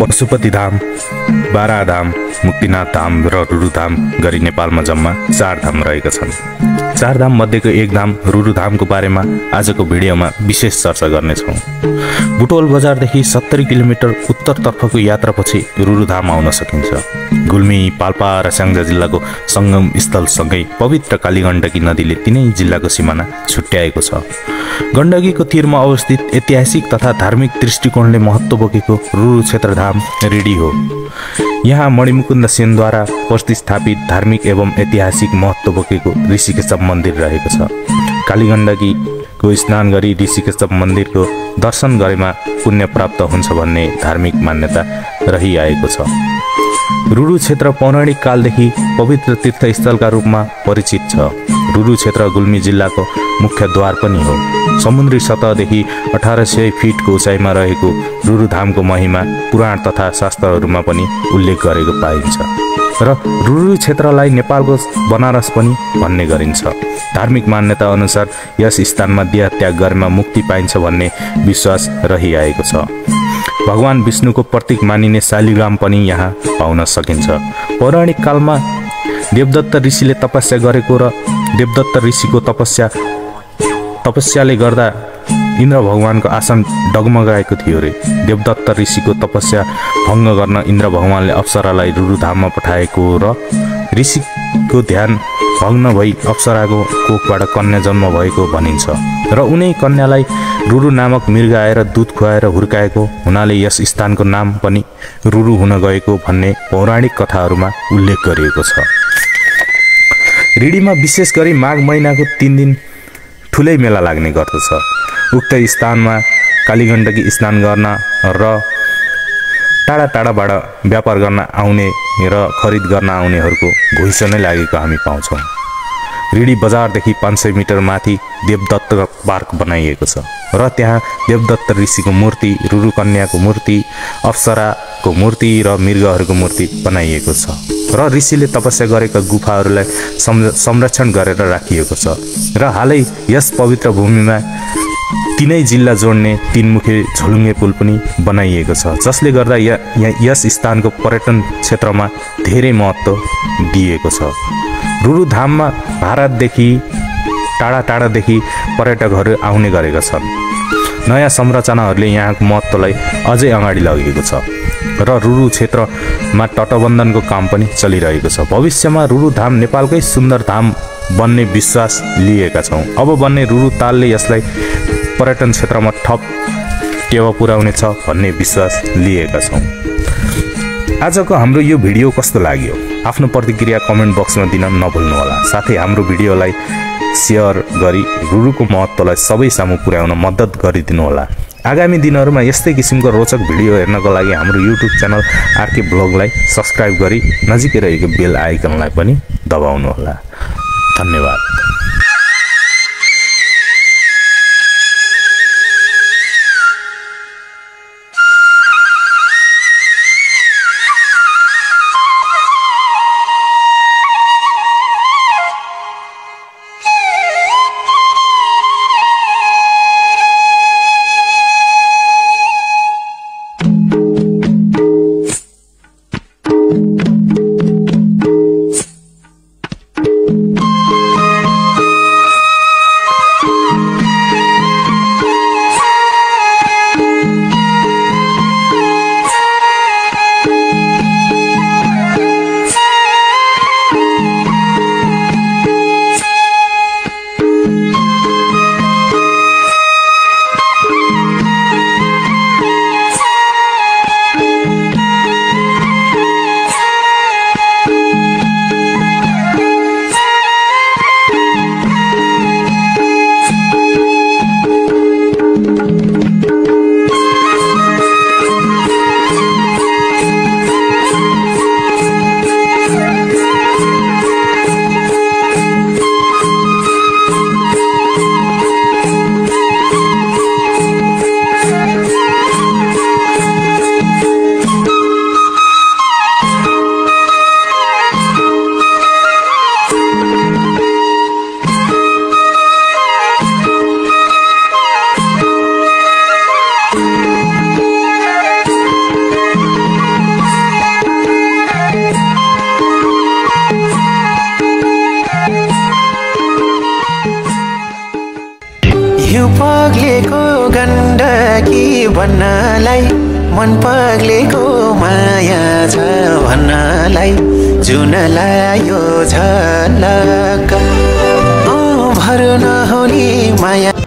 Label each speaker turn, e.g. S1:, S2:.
S1: पशुपति धाम, बाराधाम, मुक्तिनाथ धाम र रुरु धाम गरी नेपालमा जम्मा 4 धाम रहेका छन्। 4 धाम मध्येको एक धाम रुरु धामको बारेमा आजको भिडियोमा विशेष चर्चा गर्नेछौँ। बुटवल बजारदेखि 70 किलोमिटर उत्तरतर्फको यात्रापछि रुरु धाम आउन सकिन्छ। गुल्मी, पाल्पा र स्याङ्जा जिल्लाको सङ्गम स्थलसँगै पवित्र कालीगण्डकी नदीले तिनै जिल्लाको सिमाना छुट्याएको छ। गण्डकीको तीरमा अवस्थित ऐतिहासिक तथा धार्मिक दृष्टिकोणले महत्त्व बोकेको रुरु क्षेत्रधाम रेडी हो। यहाँ मणिमुकुन्द सेनद्वारा प्रतिस्थापित धार्मिक एवं ऐतिहासिक महत्त्व बोकेको ऋषिकेश मन्दिर रहेको छ। कालीगण्डकीको स्नान गरी ऋषिकेश मन्दिरको दर्शन गरेमा पुण्य प्राप्त हुन्छ भन्ने धार्मिक मान्यता रहिआएको छ। रुरु क्षेत्र पौराणिक कालदेखि पवित्र तीर्थस्थलका रूपमा परिचित छ। रुरु क्षेत्र गुल्मी जिल्लाको मुख्य द्वार पनि हो। समुद्री सतहदेखि 1800 फिटको उचाइमा रहेको रुरु धामको महिमा पुराण तथा शास्त्रहरूमा पनि उल्लेख गरेको पाइन्छ र रुरु क्षेत्रलाई नेपालको बनारस पनि भन्ने गरिन्छ। धार्मिक मान्यता अनुसार यस स्थानमा देह त्याग गरेमा मुक्ति पाइन्छ भन्ने विश्वास रहिआएको छ। भगवान विष्णुको प्रतीक मानिने शालिग्राम पनि यहाँ पाउन सकिन्छ। पौराणिक कालमा देवदत्त ऋषिले तपस्या गरेको र देवदत्त ऋषिको तपस्याले गर्दा इन्द्र भगवानको आसन डगमगाएको थियो रे। देवदत्त ऋषिको तपस्या भङ्ग गर्न इन्द्र भगवानले अप्सरालाई रुरु धाममा पठाएको र ऋषिको ध्यान भग्न भई अप्सराको कोखबाट कन्या जन्म भएको भनिन्छ र उनै कन्यालाई रुरु नामक मृग आएर दूध खुवाएर हुर्काएको हुनाले यस स्थानको नाम पनि रुरु हुन गएको भन्ने पौराणिक कथाहरूमा उल्लेख गरिएको छ। रिडीमा विशेष गरी माघ महिनाको 3 दिन ठुलै मेला लाग्ने गर्दछ। उक्त स्थानमा कालीगण्डकी स्नान गर्न र टाढा टाढाबाट व्यापार गर्न आउने र खरिद गर्न आउनेहरूको घुइँचो नै लागेको हामी पाउँछौँ। रिडी बजारदेखि 500 मिटर माथि देवदत्त पार्क बनाइएको छ र त्यहाँ देवदत्त ऋषिको मूर्ति, रुरु कन्याको मूर्ति, अप्सराको मूर्ति र मृगहरूको मूर्ति बनाइएको छ र ऋषिले तपस्या गरेका गुफाहरूलाई संरक्षण गरेर राखिएको छ र हालै यस पवित्र भूमिमा तिनै जिल्ला जोड्ने 3 मुखे झोलुङ्गे पुल पनि बनाइएको छ, जसले गर्दा यस स्थानको पर्यटन क्षेत्रमा धेरै महत्त्व दिएको छ। रुरु धाममा भारतदेखि टाढा टाढादेखि पर्यटकहरू आउने गरेका छन्। नयाँ संरचनाहरूले यहाँको महत्त्वलाई अझै अगाडि लगेको छ र रुरु क्षेत्रमा तटबन्धनको काम पनि चलिरहेको छ। भविष्यमा रुरु धाम नेपालकै सुन्दर धाम बन्ने विश्वास लिएका छौँ। अब बन्ने रुरु तालले यसलाई पर्यटन क्षेत्रमा थप टेवा पुर्याउनेछ भन्ने विश्वास लिएका छौँ। आजको हाम्रो यो भिडियो कस्तो लाग्यो? आफ्नो प्रतिक्रिया कमेन्ट बक्समा दिन नभुल्नुहोला। साथै हाम्रो भिडियोलाई सेयर गरी रुरुको महत्त्वलाई सबै सामु पुर्याउन मद्दत गरिदिनुहोला। आगामी दिनहरूमा यस्तै किसिमको रोचक भिडियो हेर्नको लागि हाम्रो युट्युब च्यानल आरके ब्लगलाई सब्स्क्राइब गरी नजिकै रहेको बेल आइकनलाई पनि दबाउनुहोला। धन्यवाद।
S2: पग्लेको गण्डकी भन्नलाई मन पग्लेको माया छ भन्नलाई जुन लायो झलक भर नहुने माया